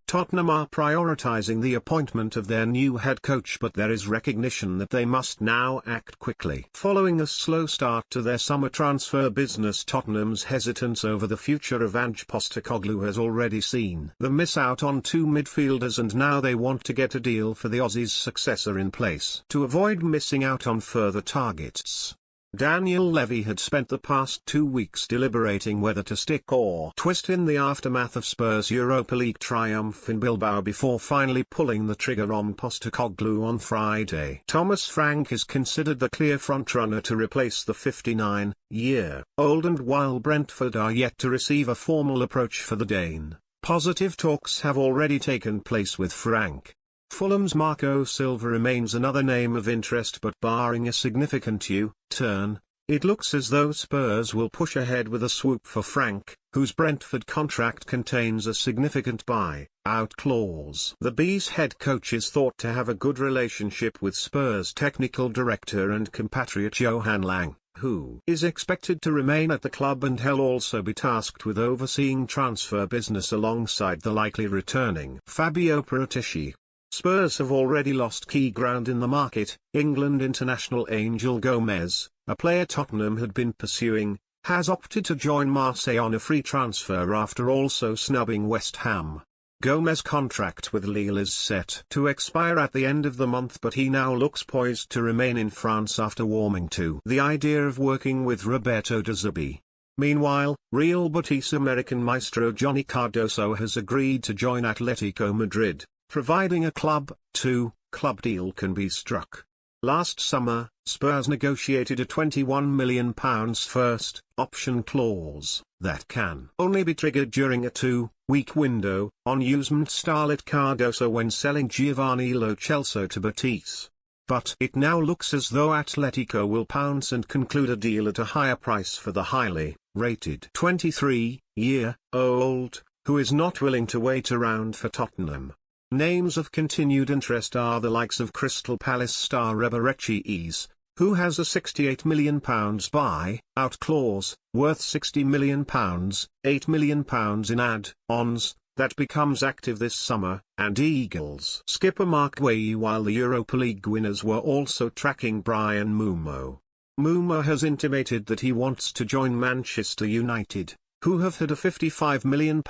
Tottenham are prioritising the appointment of their new head coach, but there is recognition that they must now act quickly. Following a slow start to their summer transfer business, Tottenham's hesitance over the future of Ange Posteco has already seen them miss out on two midfielders, and now they want to get a deal for the Aussie's successor in place to avoid missing out on further targets. Daniel Levy had spent the past 2 weeks deliberating whether to stick or twist in the aftermath of Spurs' Europa League triumph in Bilbao before finally pulling the trigger on Postecoglou on Friday. Thomas Frank is considered the clear frontrunner to replace the 59-year-old, and while Brentford are yet to receive a formal approach for the Dane, positive talks have already taken place with Frank. Fulham's Marco Silva remains another name of interest, but barring a significant U-turn, it looks as though Spurs will push ahead with a swoop for Frank, whose Brentford contract contains a significant buy-out clause. The Bees head coach is thought to have a good relationship with Spurs technical director and compatriot Johan Lang, who is expected to remain at the club, and he'll also be tasked with overseeing transfer business alongside the likely returning Fabio Paratici. Spurs have already lost key ground in the market. England international Angel Gomez, a player Tottenham had been pursuing, has opted to join Marseille on a free transfer after also snubbing West Ham. Gomez's contract with Lille is set to expire at the end of the month, but he now looks poised to remain in France after warming to the idea of working with Roberto De Zerbi. Meanwhile, Real Betis American maestro Johnny Cardoso has agreed to join Atletico Madrid, providing a club-to-club deal can be struck. Last summer, Spurs negotiated a £21 million first option clause that can only be triggered during a 2-week window on usment starlet Cardoso when selling Giovanni Lo Celso to Betis. But it now looks as though Atletico will pounce and conclude a deal at a higher price for the highly rated 23-year-old, who is not willing to wait around for Tottenham. Names of continued interest are the likes of Crystal Palace star Reberechies, who has a £68 million buy-out clause, worth £60 million, £8 million in add-ons, that becomes active this summer, and Eagles skipper Mark Guehi, while the Europa League winners were also tracking Brian Mumo. Mumo has intimated that he wants to join Manchester United, who have had a £55 million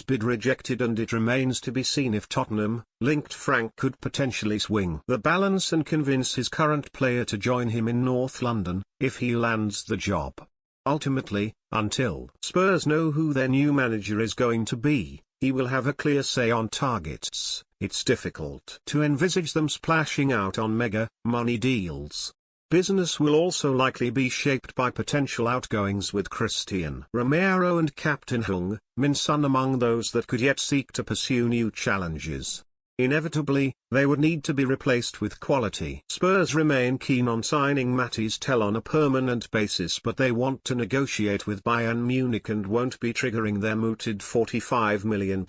bid rejected, and it remains to be seen if Tottenham-linked Frank could potentially swing the balance and convince his current player to join him in North London, if he lands the job. Ultimately, until Spurs know who their new manager is going to be, he will have a clear say on targets. It's difficult to envisage them splashing out on mega-money deals. Business will also likely be shaped by potential outgoings, with Christian Romero and captain Heung Min Son among those that could yet seek to pursue new challenges. Inevitably, they would need to be replaced with quality. Spurs remain keen on signing Mathys Tel on a permanent basis, but they want to negotiate with Bayern Munich and won't be triggering their mooted £45 million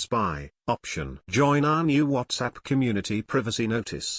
buy option. Join our new WhatsApp community privacy notice.